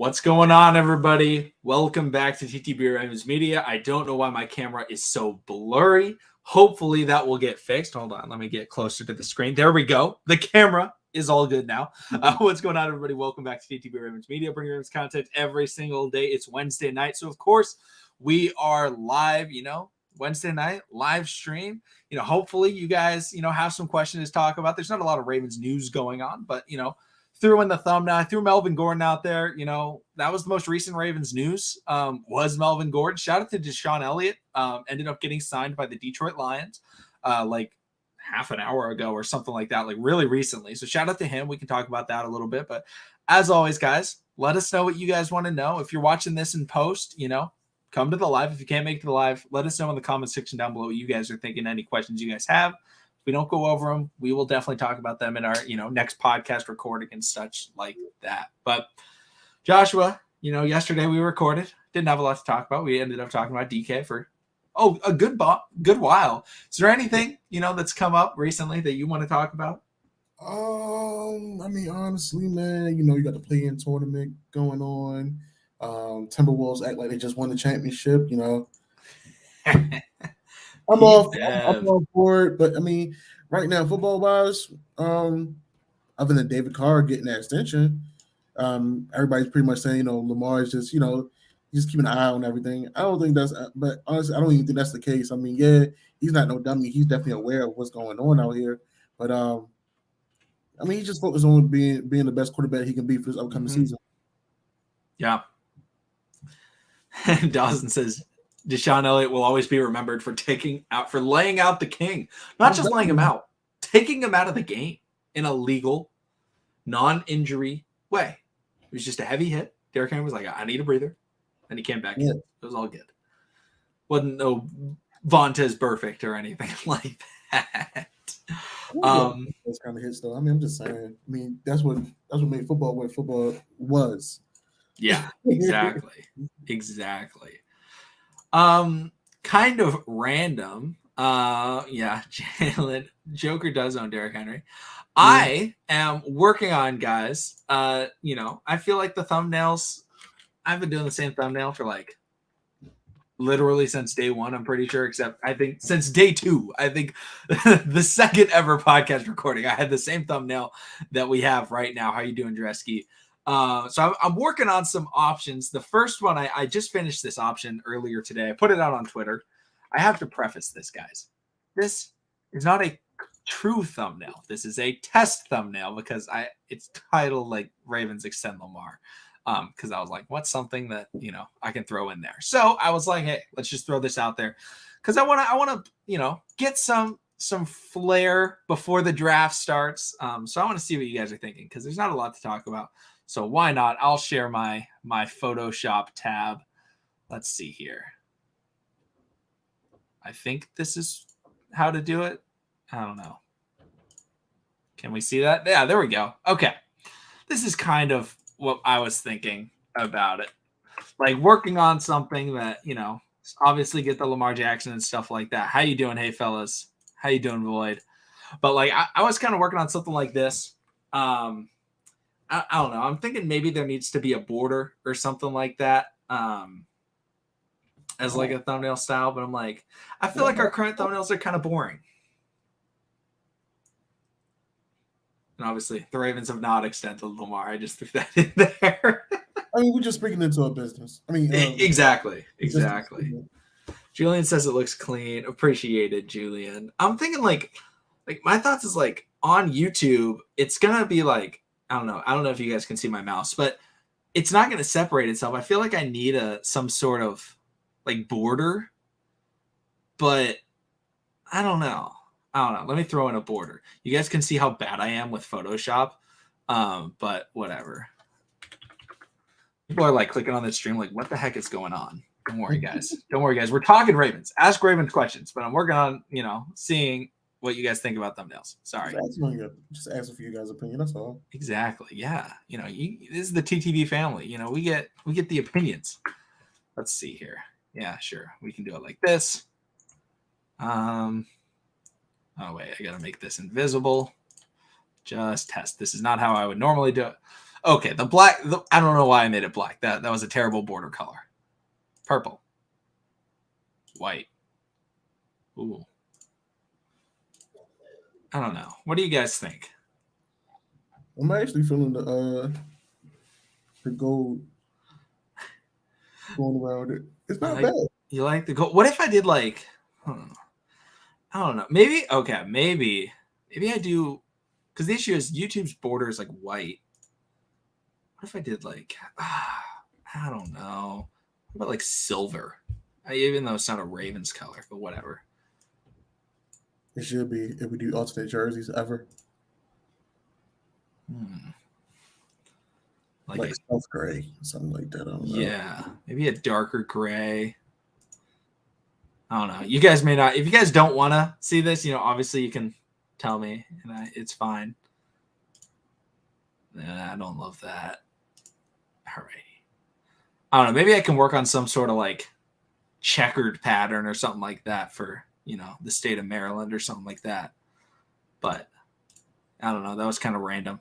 What's going on, everybody? Welcome back to TTB Ravens Media. I don't know why my camera is so blurry. Hopefully that will get fixed. Hold on, let me get closer to the screen. There we go. The camera is all good now. What's going on, everybody? Welcome back to TTB Ravens Media, bringing Ravens content every single day. It's Wednesday night, so of course we are live. Wednesday night live stream. Hopefully you guys have some questions to talk about. There's not a lot of Ravens news going on, but threw in the thumbnail. I threw Melvin Gordon out there. That was the most recent Ravens news, was Melvin Gordon. Shout out to Deshaun Elliott. Ended up getting signed by the Detroit Lions like half an hour ago or something like that, like really recently. So shout out to him. We can talk about that a little bit. But as always, guys, let us know what you guys want to know. If you're watching this in post, come to the live. If you can't make it to the live, let us know in the comment section down below what you guys are thinking, any questions you guys have. If we don't go over them, we will definitely talk about them in our, next podcast recording and such like that. But Joshua, yesterday we recorded, didn't have a lot to talk about. We ended up talking about DK for, a good while. Is there anything, that's come up recently that you want to talk about? Honestly, man, you got the play-in tournament going on. Timberwolves act like they just won the championship, I'm all for it, but right now, football-wise, other than David Carr getting that extension, everybody's pretty much saying, Lamar is just, just keeping an eye on everything. I don't think but honestly, I don't even think that's the case. Yeah, he's not no dummy. He's definitely aware of what's going on out here, but he's just focused on being the best quarterback he can be for this upcoming season. Yeah. Dawson says Deshaun Elliott will always be remembered for laying out the king. Not just laying him out, taking him out of the game in a legal, non-injury way. It was just a heavy hit. Derrick Henry was like, I need a breather. And he came back in. It was all good. Wasn't no Vontaze perfect or anything like that. Those kind of hits, though. I'm just saying. That's what made football what football was. Yeah, exactly. Kind of random. Jalen Joker does own Derrick Henry. I am working on, guys. I feel like the thumbnails, I've been doing the same thumbnail for like literally since day one, I'm pretty sure, except I think since day two, I think the second ever podcast recording, I had the same thumbnail that we have right now. How you doing, Dresky? So I'm working on some options. The first one, I just finished this option earlier today. I put it out on Twitter. I have to preface this, guys. This is not a true thumbnail. This is a test thumbnail because it's titled like Ravens Extend Lamar. Because I was like, what's something that I can throw in there? So I was like, hey, let's just throw this out there because I want to get some flair before the draft starts. So I want to see what you guys are thinking because there's not a lot to talk about. So why not? I'll share my Photoshop tab. Let's see here. I think this is how to do it. I don't know. Can we see that? Yeah, there we go. Okay. This is kind of what I was thinking about it. Like working on something that, obviously get the Lamar Jackson and stuff like that. How you doing? Hey, fellas. How you doing, Void? But like, I was kind of working on something like this. I don't know. I'm thinking maybe there needs to be a border or something like that as like a thumbnail style. But I'm like, I feel like our current thumbnails are kind of boring. And obviously, the Ravens have not extended Lamar. I just threw that in there. We're just speaking into a business. Exactly. Julian says it looks clean. Appreciated, Julian. I'm thinking like my thoughts is like on YouTube, it's gonna be like I don't know if you guys can see my mouse, but it's not gonna separate itself. I feel like I need some sort of like border, but I don't know. Let me throw in a border. You guys can see how bad I am with Photoshop, but whatever. People are like clicking on this stream like, what the heck is going on? Don't worry, guys. We're talking Ravens. Ask Ravens questions, but I'm working on, seeing what you guys think about thumbnails. Sorry. Just asking for you guys' opinion. That's all. Exactly. Yeah. This is the TTV family. We get the opinions. Let's see here. Yeah, sure. We can do it like this. Oh, wait. I got to make this invisible. Just test. This is not how I would normally do it. Okay, the black. I don't know why I made it black. That was a terrible border color. Purple. White. Ooh. I don't know. What do you guys think? I'm actually feeling the gold going around it. It's not bad. You like the gold? What if I did like? I don't know. Maybe okay. Maybe I do because the issue is YouTube's border is like white. What if I did like? I don't know. What about like silver? Even though it's not a Ravens color, but whatever. It should be if we do alternate jerseys ever. Like stealth gray, something like that. I don't know. Yeah, maybe a darker gray. I don't know. You guys may not. If you guys don't want to see this, obviously you can tell me, and it's fine. I don't love that. All right. I don't know. Maybe I can work on some sort of like checkered pattern or something like that for the state of Maryland or something like that. But I don't know. That was kind of random.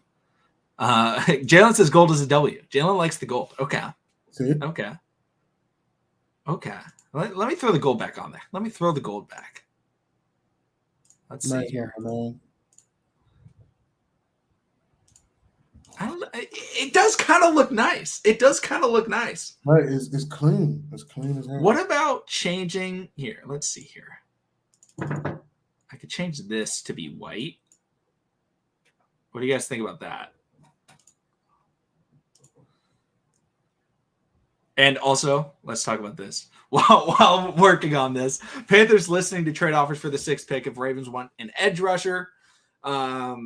Jalen says gold is a W. Jalen likes the gold. Okay. See? Okay. Let me throw the gold back on there. Let me throw the gold back. Let's see here. I don't know. It does kind of look nice. Right, it's clean. It's clean as hell. What about changing here? Let's see here. I could change this to be white. What do you guys think about that? And also, let's talk about this. While working on this, Panthers listening to trade offers for the 6th pick. If Ravens want an edge rusher, they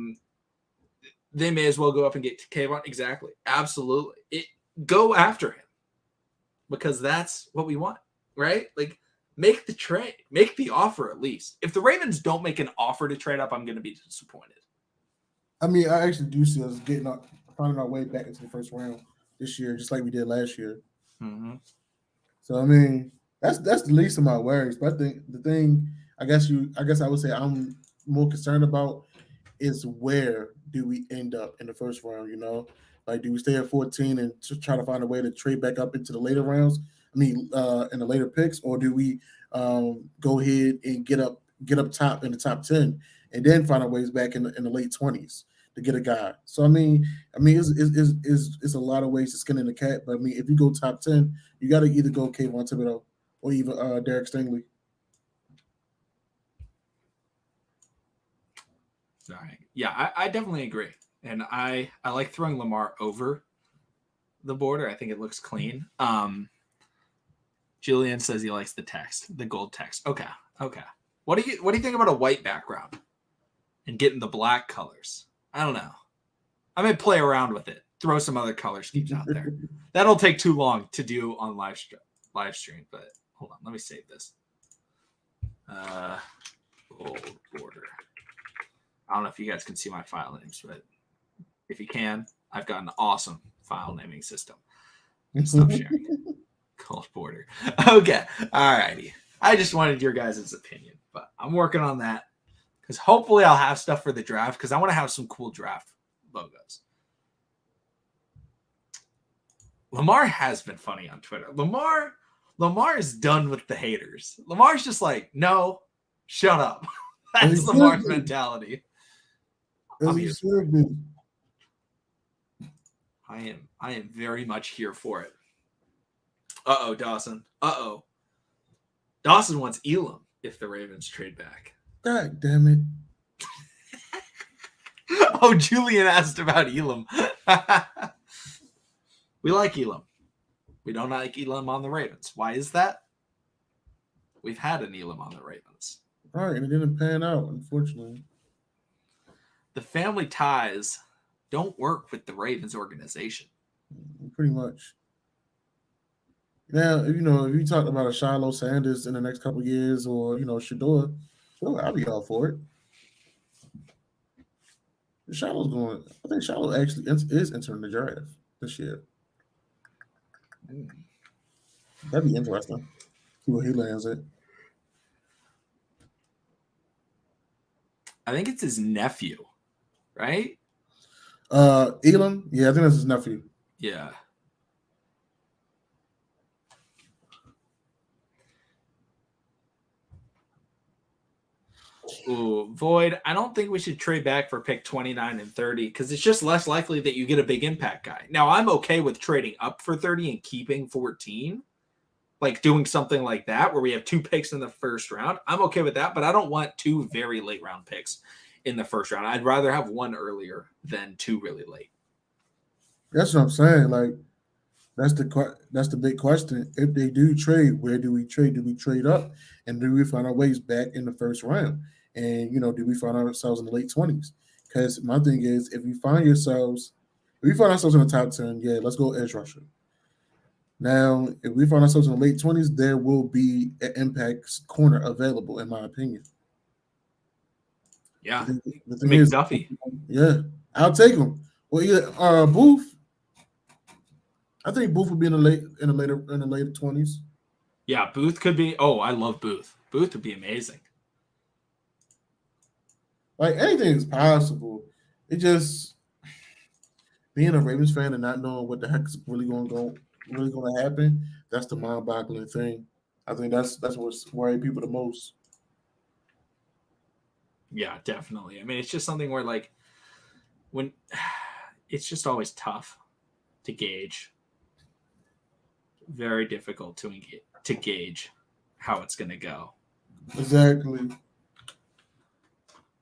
may as well go up and get Kayvon. Exactly. Absolutely. Go after him because that's what we want, right? Like, make the trade. Make the offer at least. If the Ravens don't make an offer to trade up, I'm going to be disappointed. I mean, I actually do see us finding our way back into the first round this year, just like we did last year. Mm-hmm. So, I mean, that's the least of my worries. But I think the thing, I guess I would say I'm more concerned about is where do we end up in the first round, Like, do we stay at 14 and try to find a way to trade back up into the later rounds? I mean, in the later picks, or do we go ahead and get up top in the top 10 and then find our ways back in the late 20s to get a guy? So, I mean, it's a lot of ways to skin in the cat. But, I mean, if you go top 10, you got to either go Kayvon Thibodeau or even Derek Stingley. All right. Yeah, I definitely agree. And I like throwing Lamar over the border. I think it looks clean. Julian says he likes the gold text. Okay. What do you think about a white background and getting the black colors? I don't know. I may play around with it. Throw some other color schemes out there. That'll take too long to do on live stream, but hold on. Let me save this. Gold border. I don't know if you guys can see my file names, but if you can, I've got an awesome file naming system. Stop sharing. Gold border. Okay. All righty. I just wanted your guys' opinion, but I'm working on that because hopefully I'll have stuff for the draft because I want to have some cool draft logos. Lamar has been funny on Twitter. Lamar is done with the haters. Lamar's just like, no, shut up. That's Lamar's mentality. I am very much here for it. Dawson. Dawson wants Elam if the Ravens trade back. God damn it. Julian asked about Elam. We like Elam. We don't like Elam on the Ravens. Why is that? We've had an Elam on the Ravens. Right, and it didn't pan out, unfortunately. The family ties don't work with the Ravens organization. Pretty much. Now, if you talk about a Shiloh Sanders in the next couple of years or, Shador, I'll be all for it. I think Shiloh actually is entering the draft this year. That'd be interesting. See where he lands at. I think it's his nephew, right? Elam. Yeah, I think that's his nephew. Yeah. Ooh, Void. I don't think we should trade back for pick 29 and 30 because it's just less likely that you get a big impact guy. Now, I'm okay with trading up for 30 and keeping 14, like doing something like that where we have 2 picks in the first round. I'm okay with that, but I don't want 2 very late round picks in the first round. I'd rather have 1 earlier than 2 really late. That's what I'm saying. Like that's the big question. If they do trade, where do we trade? Do we trade up, and do we find our ways back in the first round? And do we find ourselves in the late 20s? Because my thing is, if we find ourselves in the top 10, yeah, let's go edge rusher. Now, if we find ourselves in the late 20s, there will be an impact corner available, in my opinion. Yeah, The thing is, McDuffie. yeah, I'll take him. Well, yeah, Booth. I think Booth would be in the later 20s. Yeah, Booth could be. Oh, I love Booth. Booth would be amazing. Like anything is possible. It just being a Ravens fan and not knowing what the heck is really going to happen. That's the mind-boggling thing. I think that's what's worrying people the most. Yeah, definitely. I mean, it's just something where like when it's just always tough to gauge. Very difficult to gauge how it's going to go. Exactly.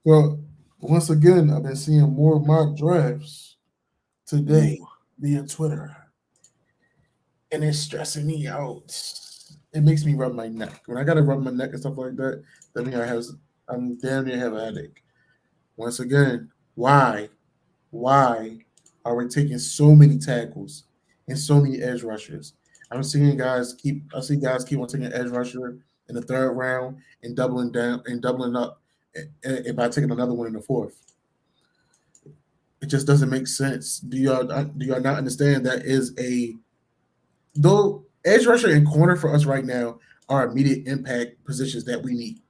Well, once again, I've been seeing more mock drafts today Ooh. via Twitter, and it's stressing me out. It makes me rub my neck. When I gotta rub my neck and stuff like that, that means I'm damn near have a headache. Once again, why? Why are we taking so many tackles and so many edge rushers? I see guys keep on taking edge rusher in the third round and doubling down and doubling up and by taking another one in the fourth. It just doesn't make sense. Do y'all not understand that is though edge rusher and corner for us right now are immediate impact positions that we need.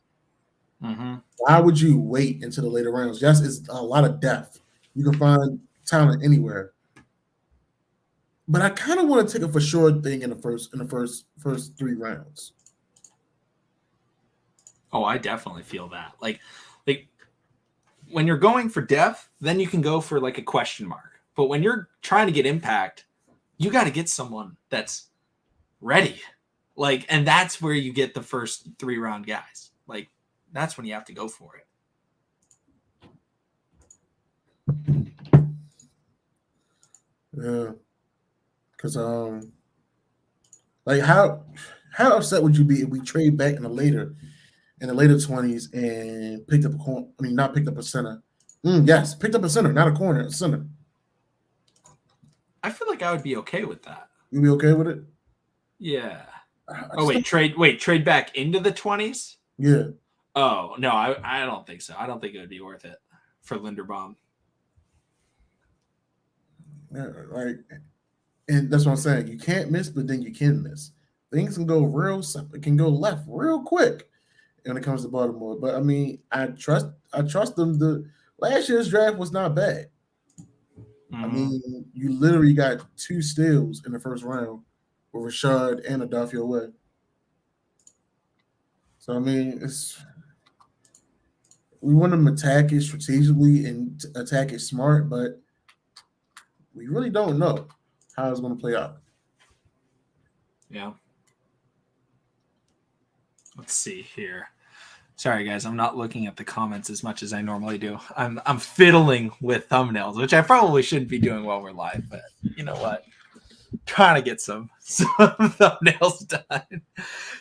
Mm-hmm. Why would you wait until the later rounds? Yes, it's a lot of depth. You can find talent anywhere. But I kind of want to take a for sure thing in the first 3 rounds. Oh, I definitely feel that. Like when you're going for depth, then you can go for like a question mark. But when you're trying to get impact, you got to get someone that's ready. Like, and that's where you get the first 3 round guys. Like, that's when you have to go for it. Yeah, because like how upset would you be if we trade back in the later 20s and picked up a corner? I mean, not picked up a center. Yes, picked up a center, not a corner, a center. I feel like I would be okay with that. You be okay with it? Yeah. Oh trade back into the 20s? Yeah. Oh, no, I don't think so. I don't think it would be worth it for Linderbaum. Yeah, like, and that's what I'm saying. You can't miss, but then you can miss. Things can go it can go left real quick when it comes to Baltimore. But I mean, I trust them. The last year's draft was not bad. Mm-hmm. I mean, you literally got 2 steals in the first round with Rashad and Adolfo Way. So I mean, we want them to attack it strategically and attack it smart, but we really don't know how it's going to play out. Yeah. Let's see here. Sorry, guys, I'm not looking at the comments as much as I normally do. I'm fiddling with thumbnails, which I probably shouldn't be doing while we're live, but you know what? Trying to get some thumbnails done.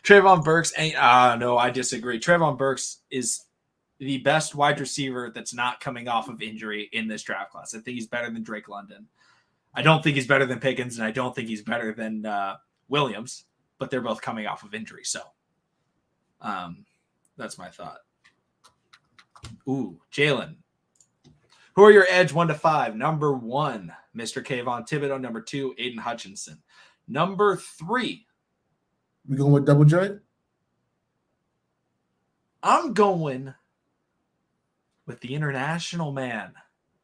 Trayvon Burks ain't. No, I disagree. Trayvon Burks is the best wide receiver that's not coming off of injury in this draft class. I think he's better than Drake London. I don't think he's better than Pickens, and I don't think he's better than Williams, but they're both coming off of injury. So that's my thought. Ooh, Jalen. Who are your edge 1 to 5? Number 1, Mr. Kayvon Thibodeau. Number 2, Aiden Hutchinson. Number 3. We going with Double J? I'm going with the international man,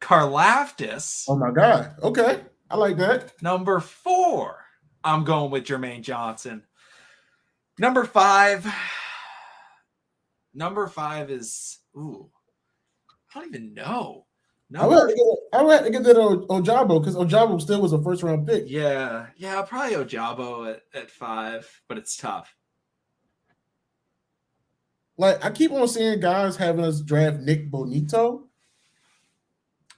Karlaftis. Oh my God. Okay. I like that. Number 4, I'm going with Jermaine Johnson. Number 5 is I don't even know. I would have to get that Ojabo because Ojabo still was a first round pick. Yeah, probably Ojabo at 5, but it's tough. Like I keep on seeing guys having us draft Nick Bonito.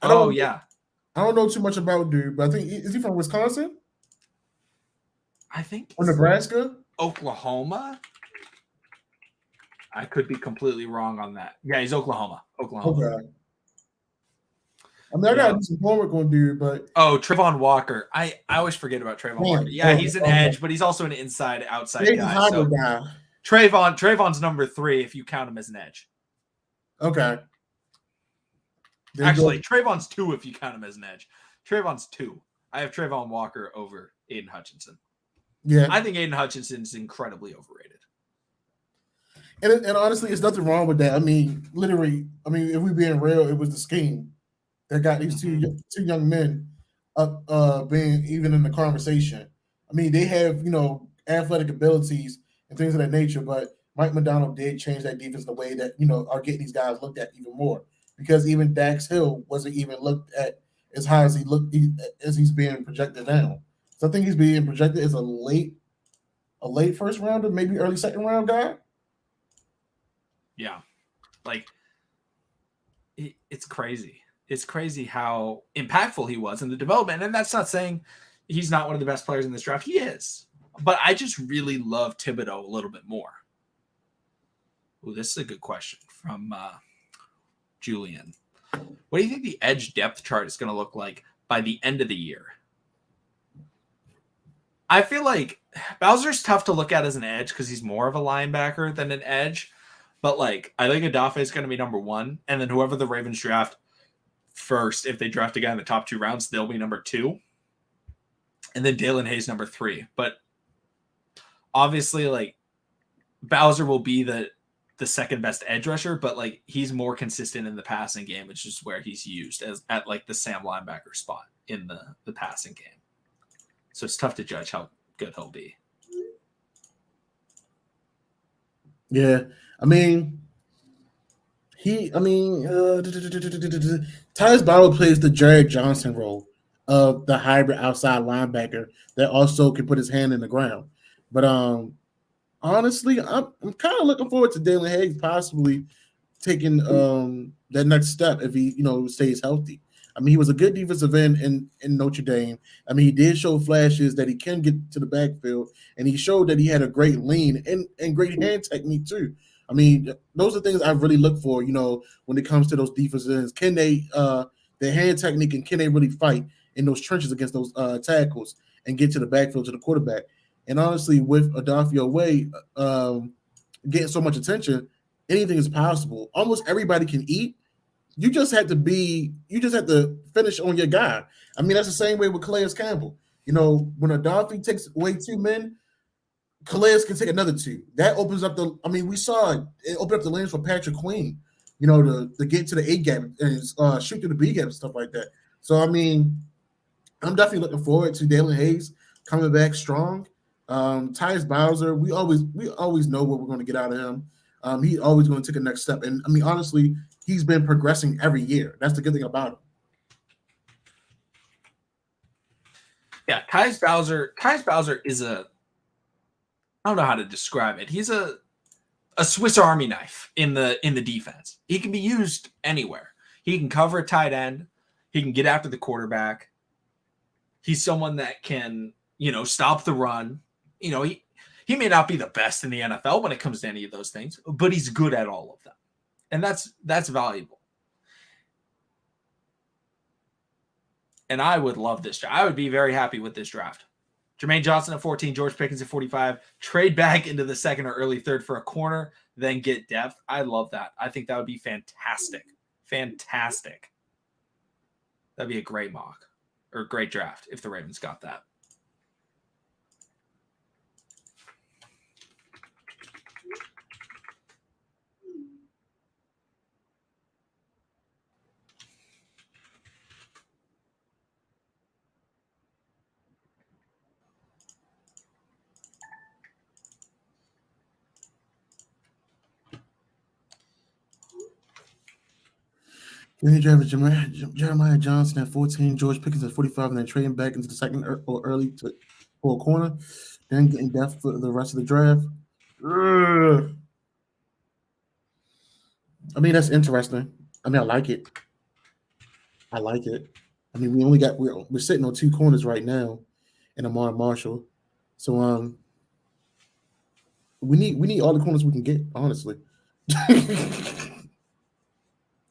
I don't know too much about dude, but I think is he from Wisconsin? I think or Nebraska, Oklahoma. I could be completely wrong on that. Yeah, he's Oklahoma. Okay. I mean, I got to do some homework on dude, but Trayvon Walker. I always forget about Trayvon Walker. Yeah, he's an edge, but he's also an inside-outside guy. So Trayvon's number 3 if you count him as an edge. Okay. Actually, Trayvon's 2 if you count him as an edge. Trayvon's 2. I have Trayvon Walker over Aiden Hutchinson. Yeah, I think Aiden Hutchinson's incredibly overrated. And honestly, there's nothing wrong with that. I mean, literally, if we're being real, it was the scheme that got these two young men up being even in the conversation. I mean, they have, athletic abilities and things of that nature, but Mike Macdonald did change that defense the way that, are getting these guys looked at even more. Because even Dax Hill wasn't even looked at as high as as he's being projected now. So I think he's being projected as a late first rounder, maybe early second round guy. Yeah. Like, it's crazy. It's crazy how impactful he was in the development. And that's not saying he's not one of the best players in this draft. He is. But I just really love Thibodeau a little bit more. Ooh, this is a good question from Julian. What do you think the edge depth chart is going to look like by the end of the year? I feel like Bowser's tough to look at as an edge because he's more of a linebacker than an edge. But, I think Adafe is going to be number 1. And then whoever the Ravens draft first, if they draft a guy in the top 2 rounds, they'll be number 2. And then Dalen Hayes number 3. But obviously, Bowser will be the second best edge rusher, but he's more consistent in the passing game, which is where he's used as at the Sam linebacker spot in the passing game. So it's tough to judge how good he'll be. Yeah, Tyus Bauer plays the Jared Johnson role of the hybrid outside linebacker that also can put his hand in the ground. But honestly, I'm kind of looking forward to Dalen Hayes possibly taking that next step if he stays healthy. He was a good defensive end in Notre Dame. He did show flashes that he can get to the backfield, and he showed that he had a great lean and great hand technique too. Those are things I really look for, when it comes to those defensive ends. Can they their hand technique, and can they really fight in those trenches against those tackles and get to the backfield to the quarterback? And honestly, with Adafio Way getting so much attention, anything is possible. Almost everybody can eat. You just have to finish on your guy. That's the same way with Calais Campbell. When Adafi takes away 2 men, Calais can take another 2. That opens up we saw it open up the lanes for Patrick Queen, to get to the A gap and shoot through the B gap and stuff like that. So I'm definitely looking forward to Dalen Hayes coming back strong. Tyus Bowser, we always know what we're going to get out of him. He's always going to take a next step. And honestly, he's been progressing every year. That's the good thing about him. Yeah, Tyus Bowser is I don't know how to describe it. He's a Swiss Army knife in the defense. He can be used anywhere. He can cover a tight end. He can get after the quarterback. He's someone that can, stop the run. He may not be the best in the NFL when it comes to any of those things, but he's good at all of them. And that's valuable. And I would love this draft. I would be very happy with this draft. Jermaine Johnson at 14, George Pickens at 45. Trade back into the second or early third for a corner, then get depth. I love that. I think that would be fantastic. Fantastic. That'd be a great mock or great draft if the Ravens got that. Then you draft Jeremiah Johnson at 14, George Pickens at 45, and then trading back into the second or early for a corner, then getting depth for the rest of the draft. Ugh. I mean, that's interesting. I mean, I like it. I like it. I mean, we're sitting on two corners right now, and Amar Marshall. So we need all the corners we can get, honestly.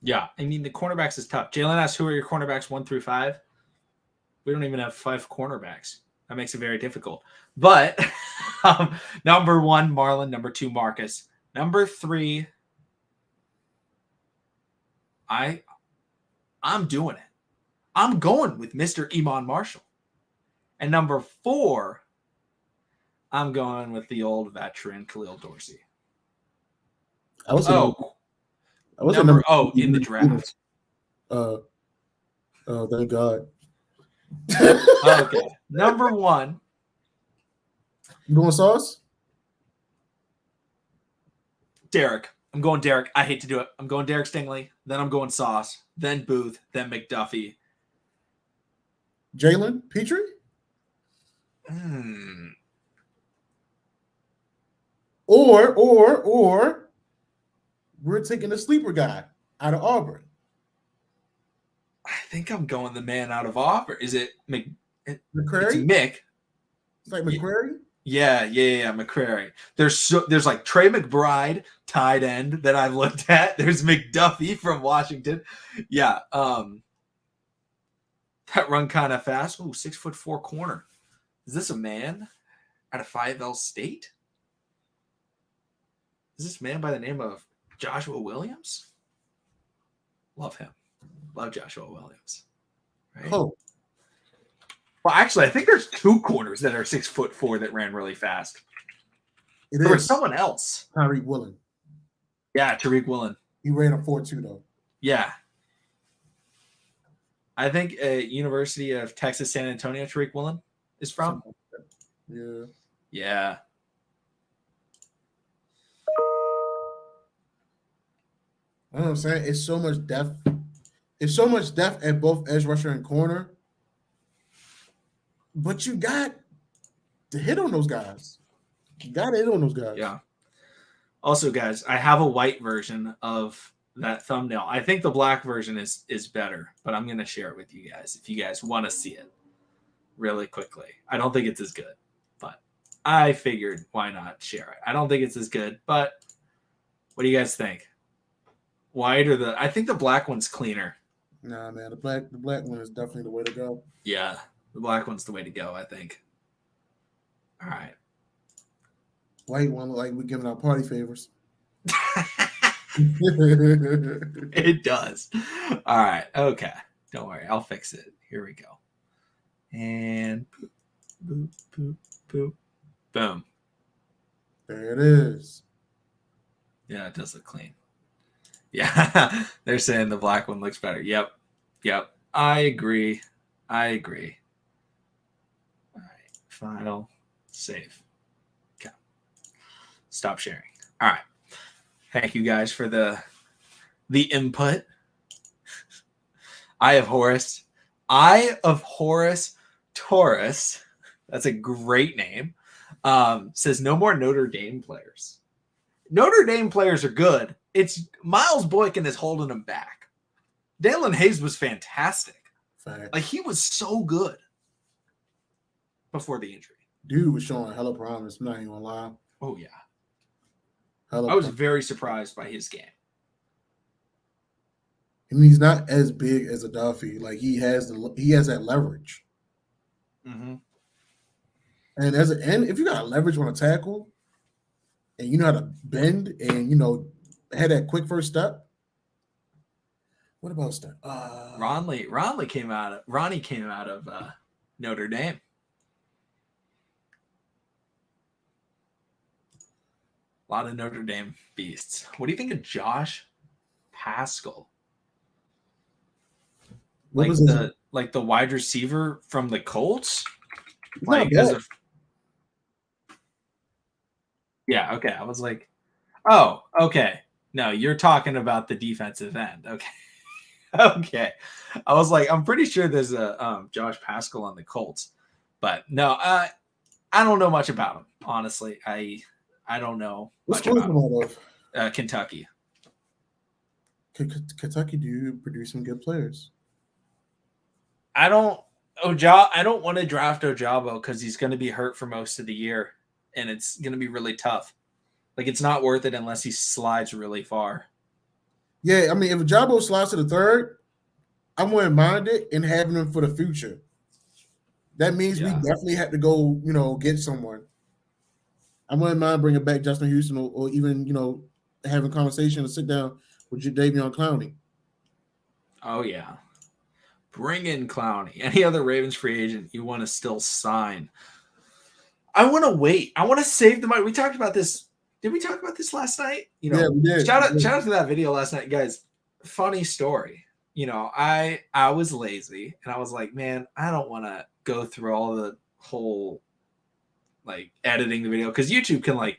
Yeah, I mean the cornerbacks is tough. Jalen asked, "Who are your cornerbacks 1 through 5?" We don't even have 5 cornerbacks. That makes it very difficult. But number 1, Marlon. Number 2, Marcus. Number 3, I'm doing it. I'm going with Mr. Iman Marshall. And number 4, I'm going with the old veteran Khalil Dorsey. I was in the draft. Thank God. Okay. Number 1. You going Sauce? Derek. I'm going Derek. I hate to do it. I'm going Derek Stingley. Then I'm going Sauce. Then Booth. Then McDuffie. Jalen Petrie? Or we're taking the sleeper guy out of Auburn. I think I'm going the man out of Auburn. Is it McCrary? It's Mick. It's like McCrary? Yeah, McCrary. There's like Trey McBride, tight end that I've looked at. There's McDuffie from Washington. Yeah. That run kind of fast. Ooh, 6'4" corner. Is this a man out of 5L State? Is this man by the name of Joshua Williams? Love him. Love Joshua Williams. Right? Oh. Well, actually, I think there's 2 corners that are 6'4" that ran really fast. There was someone else. Tariq Woolen. Yeah, Tariq Woolen. He ran a 4.2 though. Yeah. I think University of Texas San Antonio, Tariq Woolen is from. Yeah. Yeah. I know what I'm saying. It's so much depth. It's so much depth at both edge rusher and corner. But you got to hit on those guys. Yeah. Also, guys, I have a white version of that thumbnail. I think the black version is better, but I'm going to share it with you guys if you guys want to see it really quickly. I don't think it's as good, but I figured why not share it. I don't think it's as good, but what do you guys think? White or I think the black one's cleaner. Nah, man, the black one is definitely the way to go. Yeah, the black one's the way to go, I think. All right. White one look like we're giving out party favors. It does. All right. Okay. Don't worry. I'll fix it. Here we go. And boop, boop, boop, boop. Boom. There it is. Yeah, it does look clean. Yeah. They're saying the black one looks better. Yep. I agree. All right. File. Save. Okay. Stop sharing. All right. Thank you guys for the input. Eye of Horus Taurus. That's a great name. Says no more Notre Dame players. Notre Dame players are good. It's Miles Boykin is holding them back. Dalen Hayes was fantastic. Fact. Like he was so good before the injury. Dude was showing hella promise. I'm not even gonna lie. Oh yeah. I was very surprised by his game. And he's not as big as a Duffy. Like he has that leverage. Mm-hmm. And if you got leverage on a tackle, and you know how to bend, and had that quick first step. What about step? Ronnie came out of Notre Dame. A lot of Notre Dame beasts. What do you think of Josh Pascal? Like the wide receiver from the Colts? Yeah, okay. I was like, oh, okay. No, you're talking about the defensive end. Okay. Okay. I was like, I'm pretty sure there's a Josh Pascal on the Colts, but no, I don't know much about him. Honestly, I don't know What much school is about him out of? Kentucky. Kentucky do produce some good players. I don't want to draft Ojabo because he's going to be hurt for most of the year, and it's going to be really tough. Like, it's not worth it unless he slides really far. Yeah, I mean, if Jabo slides to the third, I wouldn't mind it and having him for the future. That means we definitely have to go, get someone. I wouldn't mind bringing back Justin Houston or even, having a conversation and sit down with Jadeveon Clowney. Oh, yeah. Bring in Clowney. Any other Ravens free agent you want to still sign? I want to wait. I want to save the money. We talked about this. Did we talk about this last night? Yeah, we did. Shout out to that video last night, guys. Funny story. I was lazy and I was like, man, I don't want to go through all the whole like editing the video because YouTube can like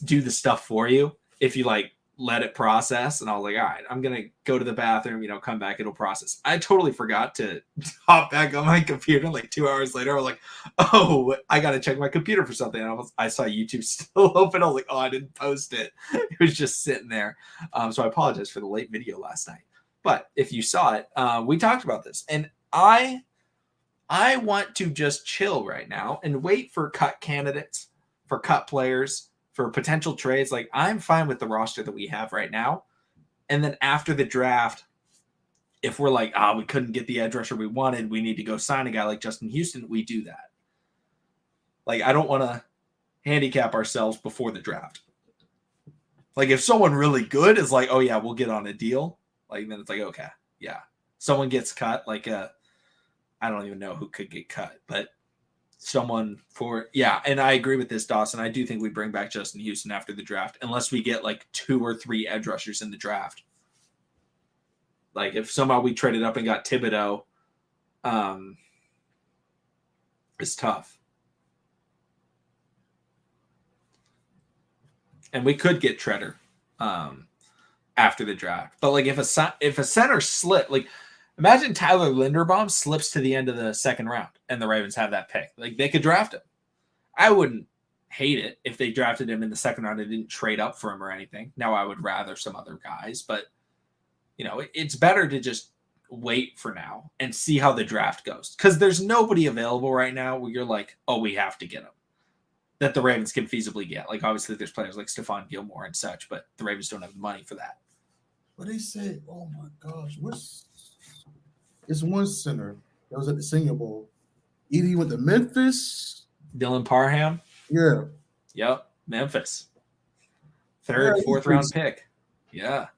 do the stuff for you if you like let it process. And I was like, all right, I'm gonna go to the bathroom, come back, it'll process. I totally forgot to hop back on my computer. Like 2 hours later, I was like, oh, I gotta check my computer for something. And I saw YouTube still open. I was like, oh, I didn't post it. It was just sitting there. So I apologize for the late video last night. But if you saw it, we talked about this, and I want to just chill right now and wait for cut candidates, for cut players, for potential trades. Like, I'm fine with the roster that we have right now. And then after the draft, if we're like, we couldn't get the edge rusher we wanted, we need to go sign a guy like Justin Houston, we do that. Like, I don't want to handicap ourselves before the draft. Like, if someone really good is like, oh yeah, we'll get on a deal, like, then it's like, okay, yeah. Someone gets cut, like I don't even know who could get cut, but someone and I agree with this, Dawson. I do think we bring back Justin Houston after the draft, unless we get like 2 or 3 edge rushers in the draft. Like, if somehow we traded up and got Thibodeau, it's tough. And we could get Treader after the draft. But like, if a center slip, like, imagine Tyler Linderbaum slips to the end of the second round and the Ravens have that pick. Like, they could draft him. I wouldn't hate it if they drafted him in the second round and didn't trade up for him or anything. Now, I would rather some other guys, but, it's better to just wait for now and see how the draft goes. Because there's nobody available right now where you're like, oh, we have to get him, that the Ravens can feasibly get. Like, obviously, there's players like Stephon Gilmore and such, but the Ravens don't have the money for that. But they said, oh, my gosh, it's one center that was at the Senior Bowl. Either he went to Memphis. Dylan Parham? Yeah. Yep. Memphis. Third, fourth round pick. Yeah.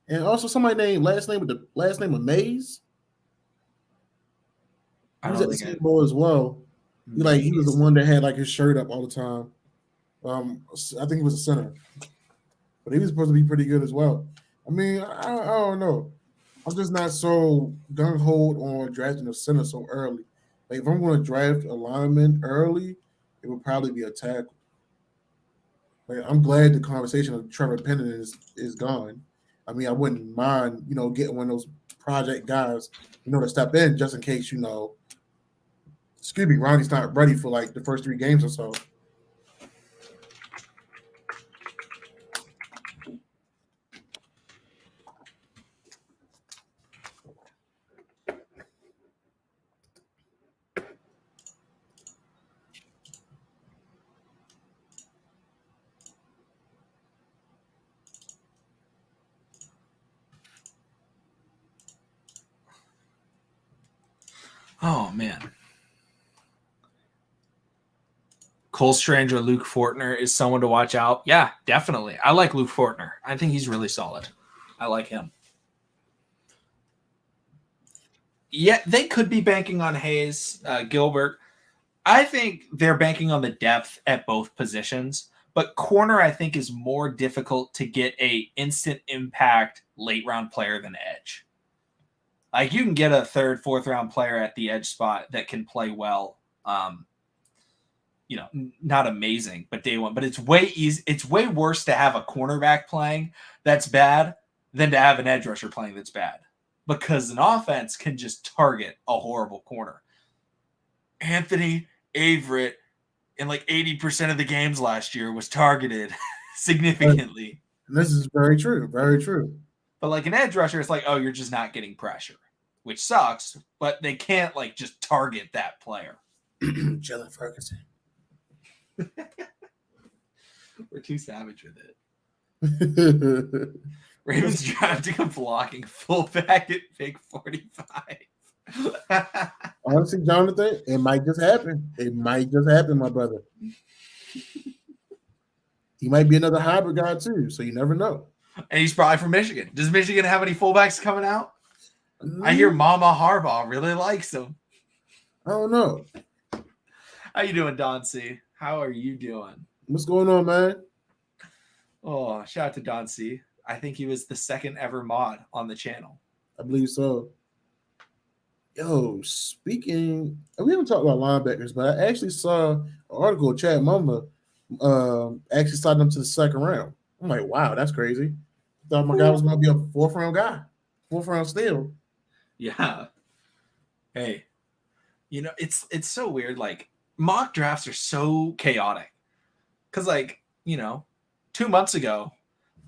And also somebody named last name of Mays. He was at the Senior Bowl as well. He was the one that had like his shirt up all the time. I think he was a center. But he was supposed to be pretty good as well. I mean, I don't know. I'm just not so gung-ho on drafting a center so early. Like, if I'm going to draft a lineman early, it would probably be a tackle. Like, I'm glad the conversation of Trevor Penning is gone. I mean, I wouldn't mind, getting one of those project guys, to step in just in case, Ronnie's not ready for like the first 3 games or so. Oh, man. Cole Strange or Luke Fortner is someone to watch out. Yeah, definitely. I like Luke Fortner. I think he's really solid. I like him. Yeah, they could be banking on Hayes, Gilbert. I think they're banking on the depth at both positions, but corner I think is more difficult to get a instant impact late round player than edge. Like, you can get a 3rd, 4th round player at the edge spot that can play well. Not amazing, but day one. But it's way easy. It's way worse to have a cornerback playing that's bad than to have an edge rusher playing that's bad. because an offense can just target a horrible corner. Anthony Averett in like 80% of the games last year was targeted significantly. And this is very true. Very true. But like an edge rusher, it's like, oh, you're just not getting pressure, which sucks, but they can't like just target that player. Jalen Ferguson. We're too savage with it. Ravens drafting a blocking fullback at pick 45. Honestly, Jonathan, it might just happen. It might just happen, my brother. He might be another hybrid guy too, so you never know. And he's probably from Michigan. Does Michigan have any fullbacks coming out? I hear Mama Harbaugh really likes him. I don't know. How you doing, Don C? How are you doing? What's going on, man? Oh, shout out to Don C. I think he was the second ever mod on the channel. I believe so. Yo, speaking, we haven't talked about linebackers, but I actually saw an article, Chad Mumba actually signed him to the second round. I'm like, wow, that's crazy. Thought my guy was going to be a fourth round guy, fourth round steal. Yeah. Hey, you know, it's so weird. Like, mock drafts are so chaotic. Because, like, you know, 2 months ago,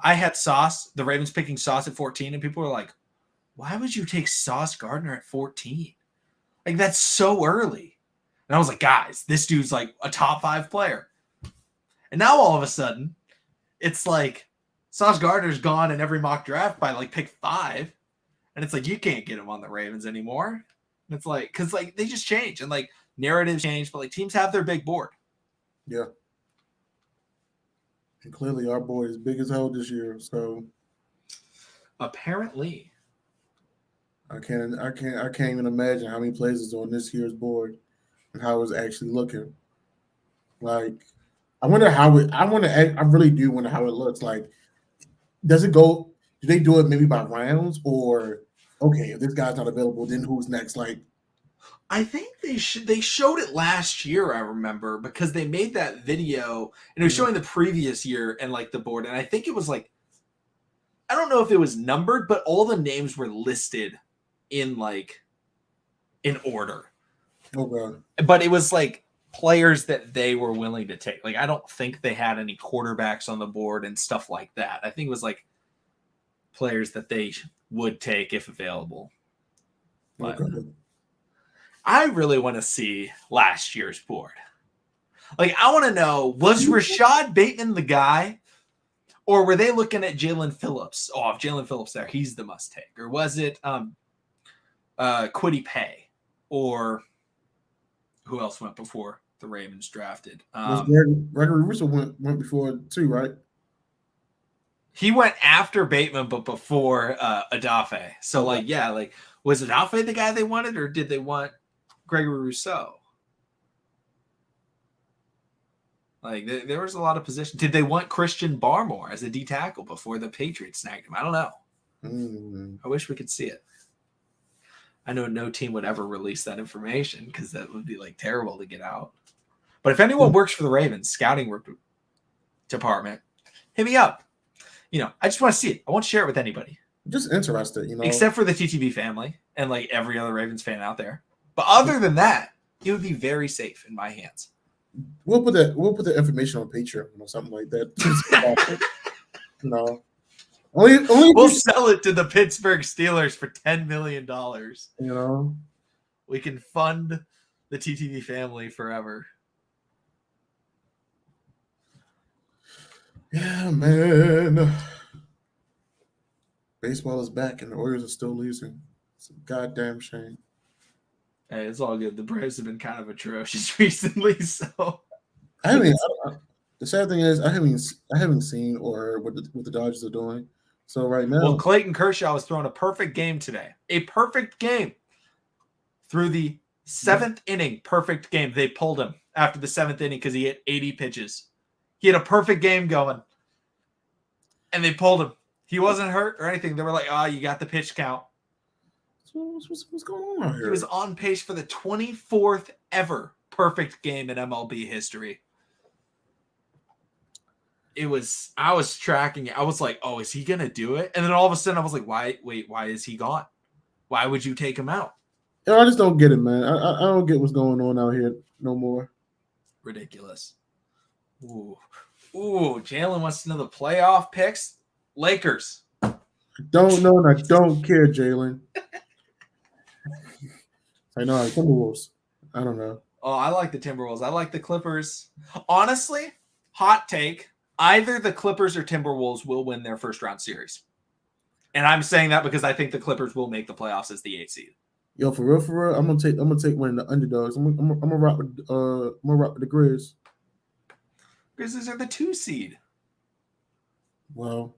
I had Sauce, the Ravens picking Sauce at 14, and people were like, why would you take Sauce Gardner at 14? Like, that's so early. And I was like, guys, this dude's like a top 5 player. And now all of a sudden, it's like Sauce Gardner's gone in every mock draft by like pick 5. And it's like, you can't get him on the Ravens anymore. And it's like, because like they just change and like narratives change, but like teams have their big board. Yeah. And clearly our boy is big as hell this year. So apparently. I can't even imagine how many plays is on this year's board and how it's actually looking. Like, I really do wonder how it looks. Like, does it go? Do they do it maybe by rounds, or okay, if this guy's not available, then who's next? Like, I think they showed it last year. I remember because they made that video and it was showing the previous year and like the board, and I think it was like, I don't know if it was numbered, but all the names were listed in order. Okay. But it was like players that they were willing to take. Like, I don't think they had any quarterbacks on the board and stuff like that. I think it was like players that they would take if available. But okay. I really want to see last year's board. Like, I want to know, was Rashad Bateman the guy? Or were they looking at Jalen Phillips? Oh, if Jalen Phillips there, he's the must take. Or was it Kwity Paye? Or who else went before the Ravens drafted? Gregory Rousseau went before too, right? He went after Bateman, but before Adafe. So, like, yeah, like, was Adafe the guy they wanted, or did they want Gregory Rousseau? Like, there was a lot of positions. Did they want Christian Barmore as a D tackle before the Patriots snagged him? I don't know. I wish we could see it. I know no team would ever release that information because that would be like terrible to get out. But if anyone works for the Ravens scouting department, hit me up. You know, I just want to see it. I won't share it with anybody. Just interested, you know. Except for the TTB family and like every other Ravens fan out there. But other than that, it would be very safe in my hands. We'll put the information on Patreon or something like that. You know. Only we'll sell it to the Pittsburgh Steelers for $10 million. You know. We can fund the TTV family forever. Yeah, man. Baseball is back and the Orioles are still losing. It's a goddamn shame. Hey, it's all good. The Braves have been kind of atrocious recently, so the sad thing is I haven't seen or heard what the Dodgers are doing. So right now, well, Clayton Kershaw was throwing a perfect game today. A perfect game through the 7th inning. Perfect game. They pulled him after the 7th inning because he hit 80 pitches. He had a perfect game going, and they pulled him. He wasn't hurt or anything. They were like, "Oh, you got the pitch count." What's going on here? He was on pace for the 24th ever perfect game in MLB history. I was tracking it. I was like, oh, is he going to do it? And then all of a sudden I was like, why is he gone? Why would you take him out? I just don't get it, man. I don't get what's going on out here no more. Ridiculous. Ooh. Jalen wants to know the playoff picks. Lakers. I don't know, and I don't care, Jalen. I know, Timberwolves. I don't know. Oh, I like the Timberwolves. I like the Clippers. Honestly, hot take. Either the Clippers or Timberwolves will win their first round series. And I'm saying that because I think the Clippers will make the playoffs as the 8th seed. Yo, for real, I'm gonna take one of the underdogs. I'm gonna rock with the Grizz. Grizzlies are the 2 seed. Well,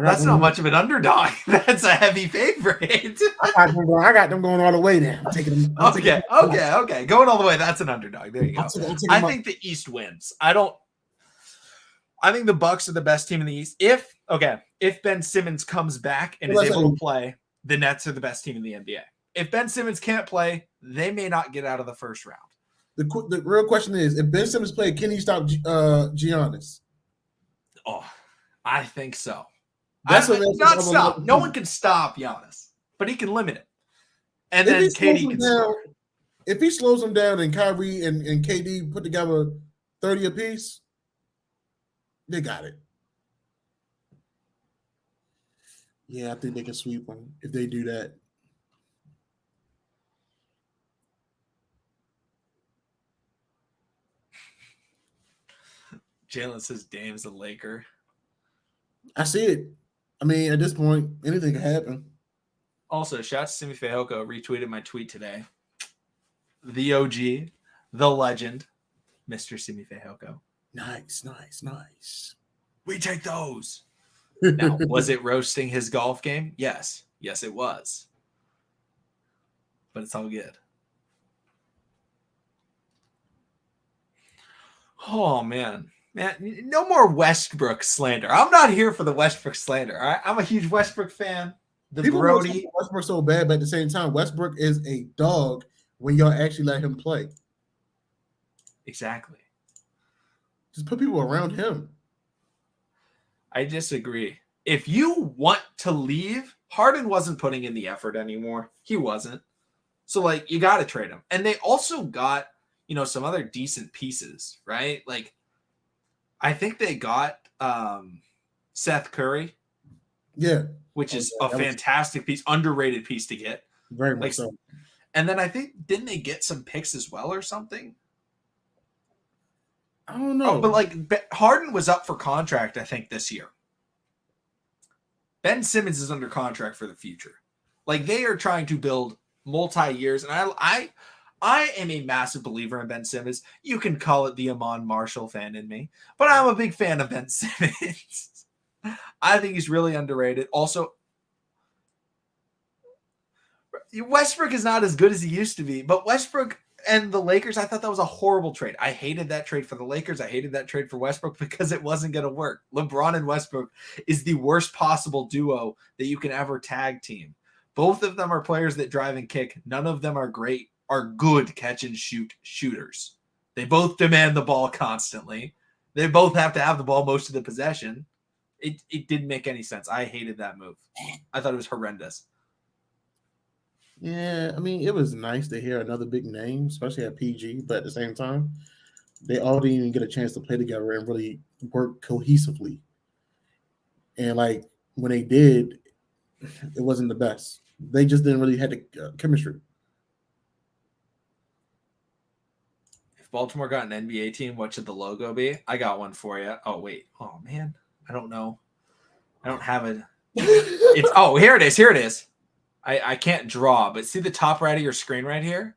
that's not much of an underdog. That's a heavy favorite. I got them going all the way there. Okay. Going all the way. That's an underdog. There you go. I think the East wins. I think the Bucks are the best team in the East. If Ben Simmons comes back and is able to play, the Nets are the best team in the NBA. If Ben Simmons can't play, they may not get out of the first round. The real question is, if Ben Simmons played, can he stop Giannis? Oh, I think so. Not stop. No one can stop Giannis, but he can limit it. And then KD can score. If he slows him down and Kyrie and KD put together 30 apiece, they got it. Yeah, I think they can sweep them if they do that. Jalen says Dame's a Laker. I see it. I mean, at this point, anything can happen. Also, shout out to Simi Fehoko, retweeted my tweet today. The OG, the legend, Mr. Simi Fehoko. Nice. We take those. Now, was it roasting his golf game? Yes, it was. But it's all good. Oh, man, no more Westbrook slander. I'm not here for the Westbrook slander. All right, I'm a huge Westbrook fan. People Brody Westbrook so bad, but at the same time, Westbrook is a dog when y'all actually let him play. Exactly. Just put people around him. I disagree. If you want to leave, Harden wasn't putting in the effort anymore. He wasn't. So, you got to trade him. And they also got, some other decent pieces, right? I think they got Seth Curry. Yeah. Which is a fantastic piece, underrated piece to get. Very much so. And then I think, didn't they get some picks as well or something? I don't know. Oh, but Harden was up for contract, I think, this year. Ben Simmons is under contract for the future. They are trying to build multi-years. And I am a massive believer in Ben Simmons. You can call it the Amon Marshall fan in me, but I'm a big fan of Ben Simmons. I think he's really underrated. Also, Westbrook is not as good as he used to be, but Westbrook and the Lakers, I thought that was a horrible trade. I hated that trade for the Lakers. I hated that trade for Westbrook because it wasn't going to work. LeBron and Westbrook is the worst possible duo that you can ever tag team. Both of them are players that drive and kick. None of them are good catch and shoot shooters. They both demand the ball constantly. They both have to have the ball most of the possession. It didn't make any sense. I hated that move. I thought it was horrendous. Yeah, I mean, it was nice to hear another big name, especially at PG, but at the same time, they all didn't even get a chance to play together and really work cohesively. And when they did, it wasn't the best. They just didn't really have the chemistry. If Baltimore got an NBA team, what should the logo be? I got one for you. Oh, wait. Oh, man. I don't know. I don't have it. Here it is. Here it is. I can't draw, but see the top right of your screen right here?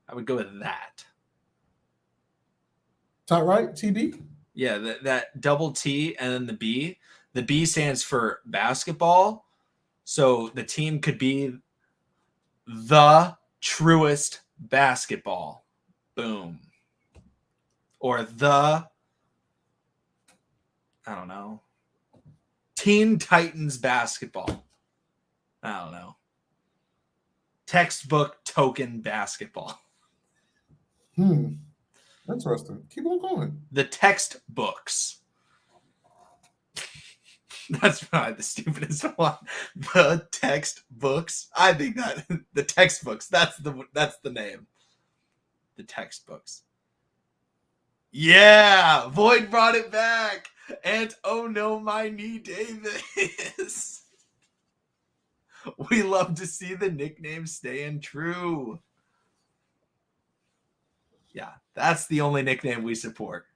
I would go with that. Top right, TB? Yeah, that double T and then the B. The B stands for basketball. So the team could be the truest basketball. Boom. Or I don't know. Teen Titans basketball. I don't know. Textbook token basketball. Interesting. Keep on going. The textbooks. That's probably the stupidest one. The textbooks. I think that the textbooks. That's the name. The textbooks. Yeah, Void brought it back. And oh no, my knee, Davis. We love to see the nickname staying true. Yeah, that's the only nickname we support.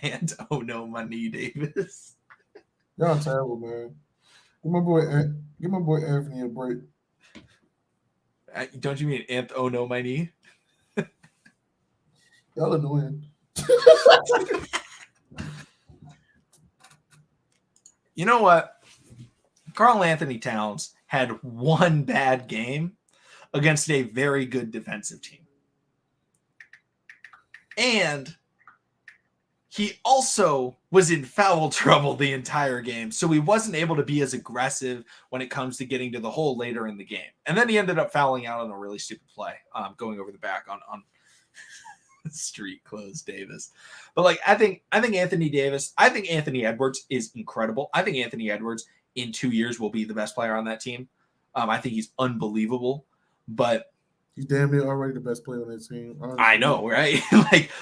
And oh no, my knee, Davis. Y'all terrible, man. Give my boy Anthony a break. Don't you mean oh no, my knee? Y'all annoying. You know what? Karl Anthony Towns had one bad game against a very good defensive team. And he also was in foul trouble the entire game, so he wasn't able to be as aggressive when it comes to getting to the hole later in the game. And then he ended up fouling out on a really stupid play, going over the back on street clothes Davis. But like I think Anthony Edwards is incredible. I think Anthony Edwards in 2 years will be the best player on that team. I think he's unbelievable, but he's damn near already the best player on that team. Honestly. I know, right?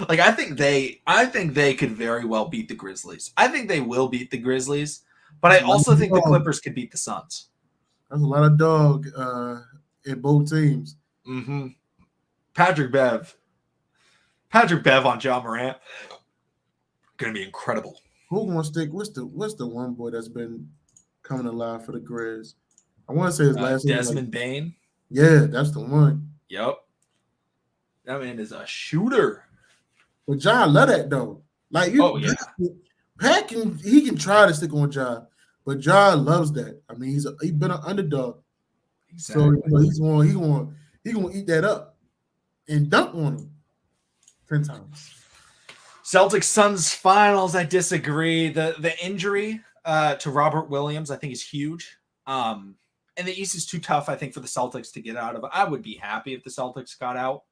like I think they could very well beat the Grizzlies. I think they will beat the Grizzlies, but I also think the Clippers could beat the Suns. That's a lot of dog in both teams. Mm-hmm. Patrick Bev on Ja Morant, gonna be incredible. Who gonna stick? What's the one boy that's been coming alive for the Grizz? I want to say his last name. Desmond Bane. Yeah, that's the one. Yep. That man is a shooter. But John love that though. Like Pat can try to stick on John, but John loves that. I mean, he's been an underdog. Exactly. So he's going to eat that up and dunk on him 10 times. Celtics Suns finals. I disagree. The injury to Robert Williams, I think, is huge. And the East is too tough, I think, for the Celtics to get out of. I would be happy if the Celtics got out.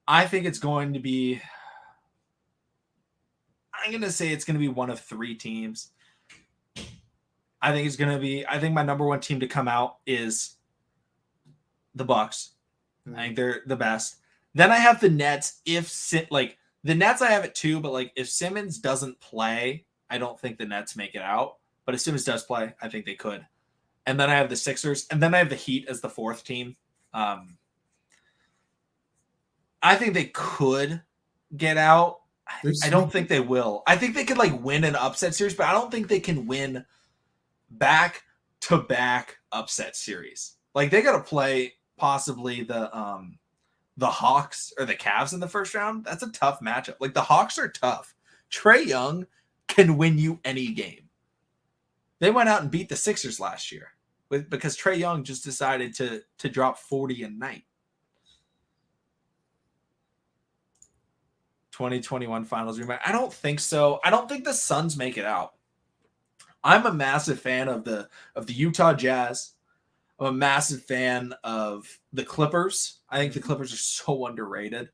I think it's going to be, I'm going to say it's going to be one of 3 teams. I think my number 1 team to come out is the Bucks. I think they're the best. Then I have the Nets. The Nets I have it too, but like if Simmons doesn't play, I don't think the Nets make it out. But if Simmons does play, I think they could. And then I have the Sixers, and then I have the Heat as the 4th team. I think they could get out. I don't think they will. I think they could like win an upset series, but I don't think they can win back-to-back upset series. Like they got to play possibly the Hawks or the Cavs in the first round. That's a tough matchup. Like the Hawks are tough. Trae Young can win you any game. They went out and beat the Sixers last year because Trae Young just decided to drop 40 a night. 2021 finals rematch. I don't think so. I don't think the Suns make it out. I'm a massive fan of the Utah Jazz. I'm a massive fan of the Clippers. I think the Clippers are so underrated.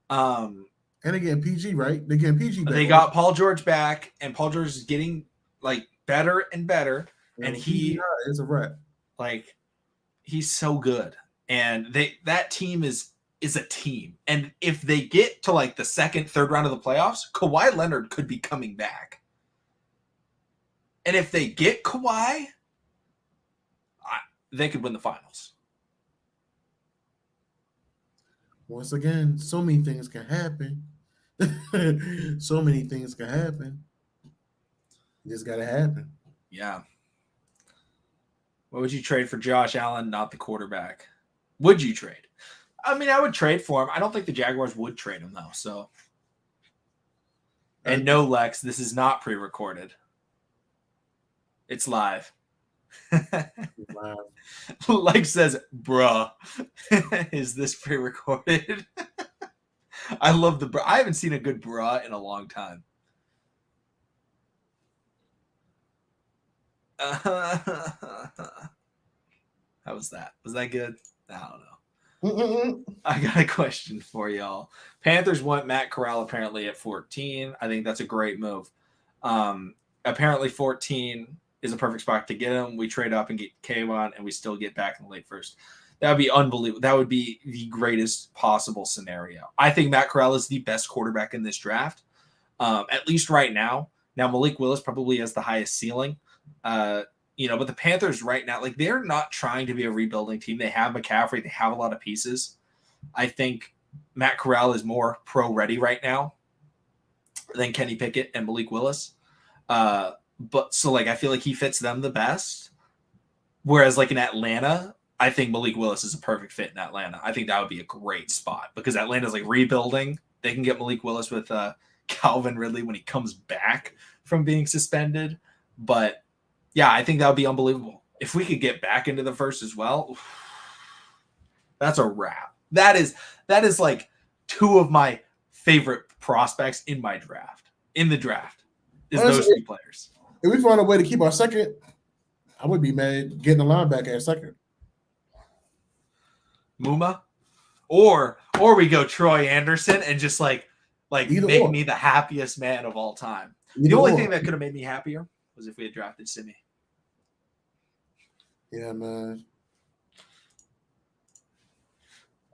And again, PG, right? They get PG back. They got Paul George back, and Paul George is getting like better and better. Yeah, and he is a rep. Like he's so good. And that team is a team. And if they get to like the second, third round of the playoffs, Kawhi Leonard could be coming back. And if they get Kawhi, they could win the finals. Once again, so many things can happen. So many things can happen. It just got to happen. Yeah. What would you trade for Josh Allen, not the quarterback? Would you trade? I mean, I would trade for him. I don't think the Jaguars would trade him, though. So, and no, Lex, this is not pre-recorded. It's live. Wow. Lex says, bruh, is this pre-recorded? I love the bruh. I haven't seen a good bruh in a long time. How was that? Was that good? I don't know. I got a question for y'all. Panthers want Matt Corral apparently at 14. I think that's a great move. apparently 14 is a perfect spot to get him. We trade up and get Kayvon, and we still get back in the late first. That would be unbelievable. That would be the greatest possible scenario. I think Matt Corral is the best quarterback in this draft, at least right now. Now, Malik Willis probably has the highest ceiling. But the Panthers right now, like, they're not trying to be a rebuilding team. They have McCaffrey. They have a lot of pieces. I think Matt Corral is more pro-ready right now than Kenny Pickett and Malik Willis. I feel like he fits them the best. Whereas, like, in Atlanta, I think Malik Willis is a perfect fit in Atlanta. I think that would be a great spot because Atlanta's, like, rebuilding. They can get Malik Willis with Calvin Ridley when he comes back from being suspended. But, yeah, I think that would be unbelievable. If we could get back into the first as well, that's a wrap. That is like two of my favorite prospects in the draft, is those two players. If we find a way to keep our second, I would be mad getting a linebacker at second. Muma? Or we go Troy Anderson and just like make me the happiest man of all time. The only thing that could have made me happier was if we had drafted Simi. Yeah, man.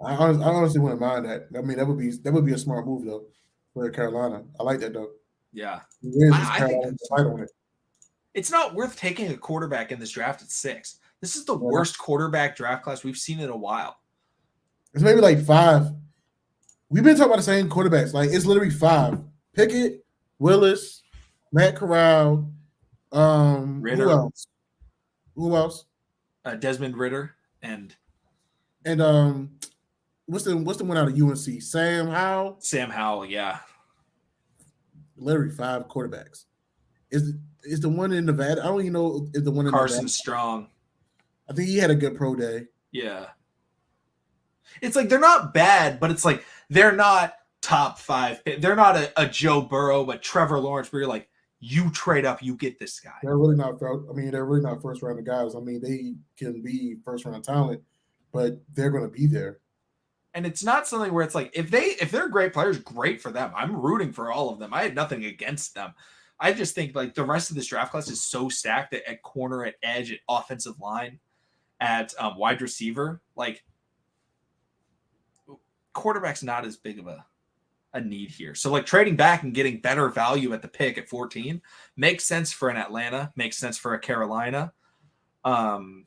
I honestly wouldn't mind that. I mean, that would be a smart move though for Carolina. I like that though. Yeah, I think it's not worth taking a quarterback in this draft at 6. This is the worst quarterback draft class we've seen in a while. It's maybe like 5. We've been talking about the same quarterbacks. Like, it's literally 5: Pickett, Willis, Matt Corral, Ritter. Who else? Desmond Ritter and what's the one out of UNC? Sam Howell, yeah. Literally 5 quarterbacks. Is the one in Nevada? I don't even know if the one in Carson Nevada. Strong. I think he had a good pro day. Yeah. It's like they're not bad, but it's like they're not top 5. They're not a Joe Burrow, but Trevor Lawrence, where you're like, you trade up, you get this guy. They're really not first round guys. I mean, they can be first round talent, but they're going to be there. And it's not something where it's like if they're great players, great for them. I'm rooting for all of them. I had nothing against them. I just think like the rest of this draft class is so stacked that at corner, at edge, at offensive line, at wide receiver, like quarterback's not as big of a need here. So like trading back and getting better value at the pick at 14 makes sense for an Atlanta, makes sense for a Carolina. Who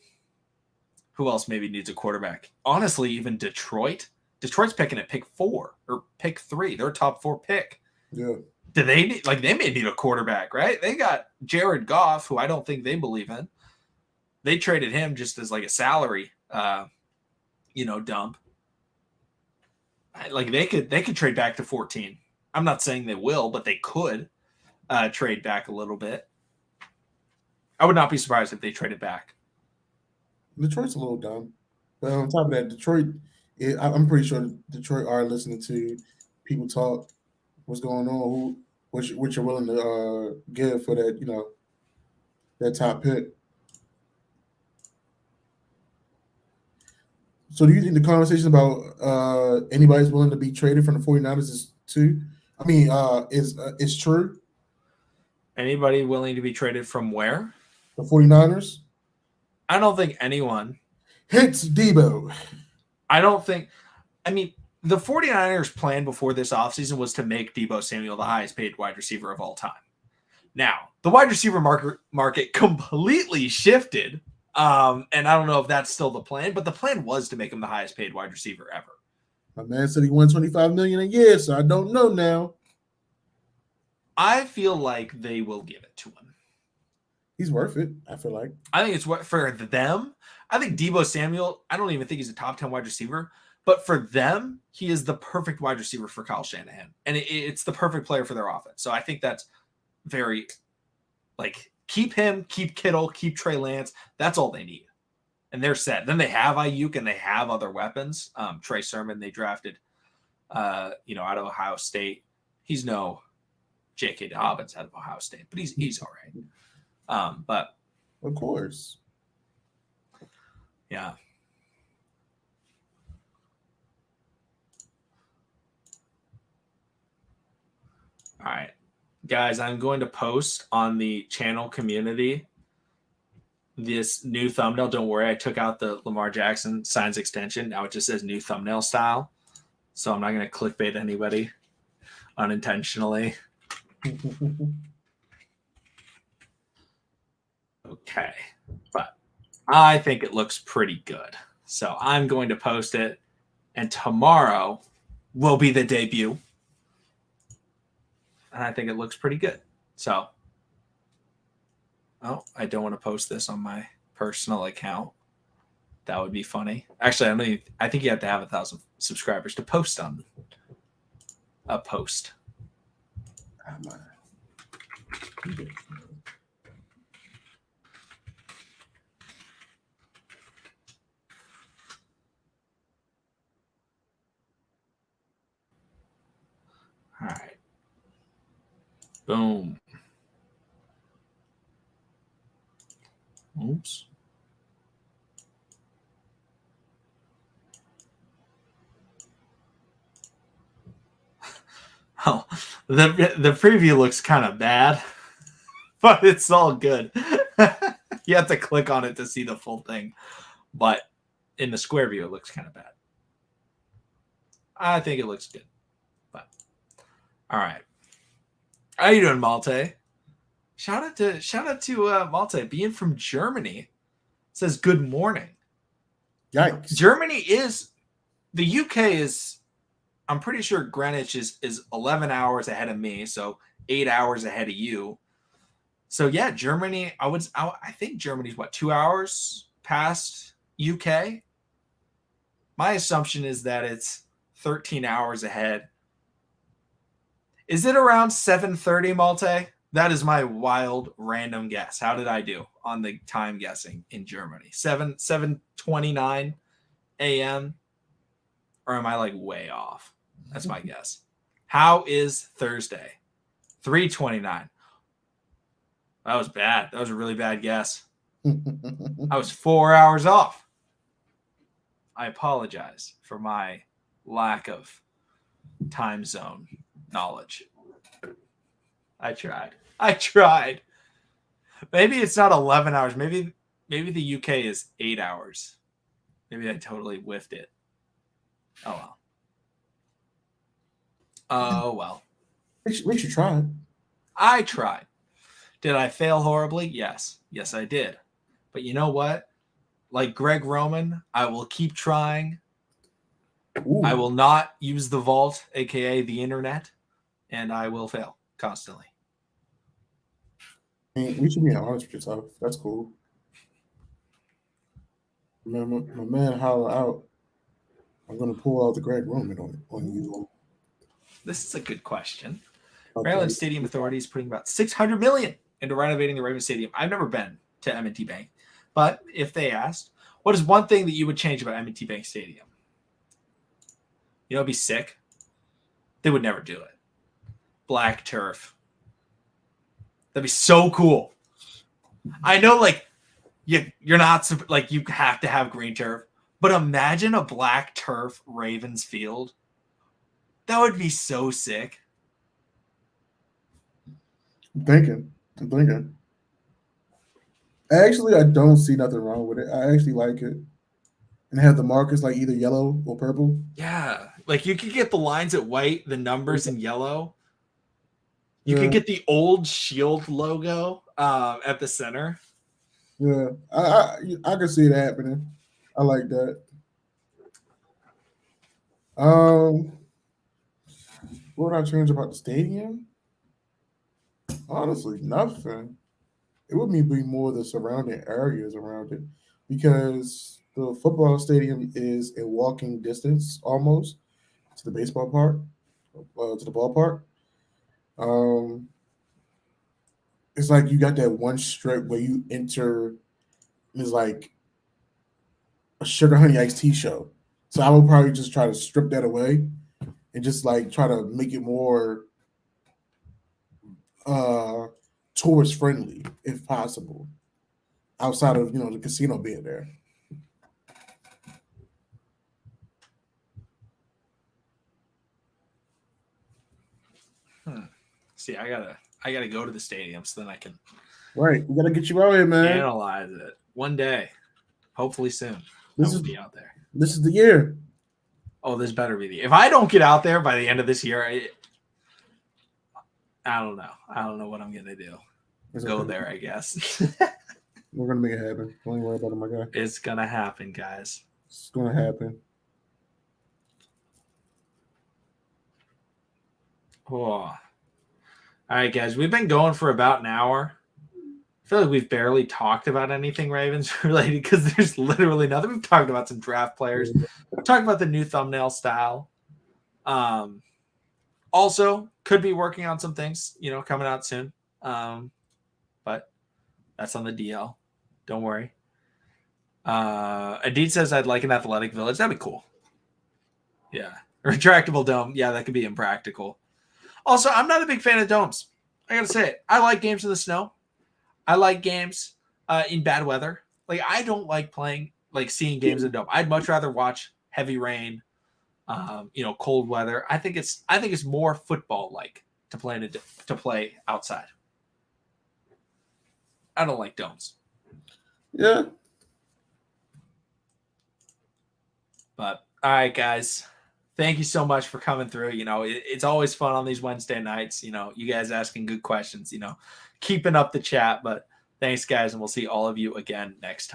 else maybe needs a quarterback? Honestly, even Detroit. Detroit's picking at pick 4 or pick 3. They're a top 4 pick. Yeah. Do they need, like, they may need a quarterback, right? They got Jared Goff, who I don't think they believe in. They traded him just as like a salary, dump. Like they could trade back to 14. I'm not saying they will, but they could trade back a little bit. I would not be surprised if they traded back. Detroit's a little dumb, but on top of that, I'm pretty sure Detroit are listening to people talk. What's going on? What you're willing to give for that? That top pick. So do you think the conversation about anybody's willing to be traded from the 49ers is true? Anybody willing to be traded from where? The 49ers? I don't think anyone. Hits Debo. The 49ers plan before this offseason was to make Debo Samuel the highest paid wide receiver of all time. Now, the wide receiver market completely shifted. And I don't know if that's still the plan, but the plan was to make him the highest paid wide receiver ever. My man said he won $25 million a year, so I don't know now. I feel like they will give it to him. He's worth it, I feel like. I think it's what for them. I think Debo Samuel, I don't even think he's a top 10 wide receiver, but for them, he is the perfect wide receiver for Kyle Shanahan. And it's the perfect player for their offense. So I think that's very, keep him, keep Kittle, keep Trey Lance. That's all they need. And they're set. Then they have Ayuk and they have other weapons. Trey Sermon, they drafted, out of Ohio State. He's no J.K. Dobbins out of Ohio State, but he's all right. But of course. Yeah. All right. Guys, I'm going to post on the channel community this new thumbnail. Don't worry, I took out the Lamar Jackson signs extension. Now it just says new thumbnail style. So I'm not going to clickbait anybody unintentionally. Okay. But I think it looks pretty good. So I'm going to post it. And tomorrow will be the debut. And I think it looks pretty good. So, oh, I don't want to post this on my personal account. That would be funny. Actually, I think you have to have 1,000 subscribers to post on a post. All right. Boom. Oops. Oh, the preview looks kind of bad, but it's all good. You have to click on it to see the full thing, but in the square view, it looks kind of bad. I think it looks good, but all right. How you doing, Malte? Shout out to Malte being from Germany. Says good morning. Yikes! Germany is the UK is. I'm pretty sure Greenwich is 11 hours ahead of me, so 8 hours ahead of you. So yeah, Germany. I think Germany's what 2 hours past UK. My assumption is that it's 13 hours ahead. Is it around 7:30, Malte? That is my wild random guess. How did I do on the time guessing in Germany? 7:29 a.m. Or am I like way off? That's my guess. How is Thursday? 3:29. That was bad. That was a really bad guess. I was 4 hours off. I apologize for my lack of time zone knowledge. I tried. Maybe it's not 11 hours. Maybe the UK is 8 hours. Maybe I totally whiffed it. Oh well. Oh well. At least you tried. I tried. Did I fail horribly? Yes. Yes, I did. But you know what? Like Greg Roman, I will keep trying. Ooh. I will not use the vault, aka the internet, and I will fail constantly. I mean, you should be honest with yourself. That's cool. My man holler out. I'm gonna pull out the Greg Roman on you. This is a good question. Okay. Maryland Stadium Authority is putting about $600 million into renovating the Ravens Stadium. I've never been to M&T Bank, but if they asked, what is one thing that you would change about M&T Bank Stadium? You know, it'd be sick. They would never do it. Black turf. That'd be so cool. I know, like, you're not like you have to have green turf, but imagine a black turf Ravens field. That would be so sick. I'm thinking. Actually, I don't see nothing wrong with it. I actually like it. And have the markers like either yellow or purple. Yeah. Like you could get the lines at white, the numbers in yellow. You Yeah. could get the old Shield logo at the center. Yeah. I can see it happening. I like that. What would I change about the stadium? Honestly, nothing. It would be more the surrounding areas around it because the football stadium is in walking distance almost to the baseball park, to the ballpark. It's like you got that one strip where you enter. It's like a sugar honey iced tea show. So I would probably just try to strip that away and just like try to make it more tourist friendly if possible, outside of the casino being there. See, I I got to go to the stadium so then I can Right. We got to get you out here, man. analyze it one day. Hopefully soon. I will be out there. This is the year. Oh, this better be the year. If I don't get out there by the end of this year, I don't know. I don't know what I'm going to do. Go there, I guess. We're going to make it happen. Don't worry about it, my guy. It's going to happen, guys. It's going to happen. Oh. All right, guys. We've been going for about an hour. I feel like we've barely talked about anything Ravens related because there's literally nothing. We've talked about some draft players. We've talked about the new thumbnail style. Also, could be working on some things, coming out soon. But that's on the DL. Don't worry. Adit says I'd like an athletic village. That'd be cool. Yeah. Retractable dome. Yeah, that could be impractical. Also, I'm not a big fan of domes. I gotta say it. I like games in the snow. I like games in bad weather. Like, I don't like seeing games in a dome. I'd much rather watch heavy rain, cold weather. I think it's more football-like to play outside. I don't like domes. Yeah. But all right, guys. Thank you so much for coming through. It's always fun on these Wednesday nights. You guys asking good questions, keeping up the chat. But thanks, guys, and we'll see all of you again next time.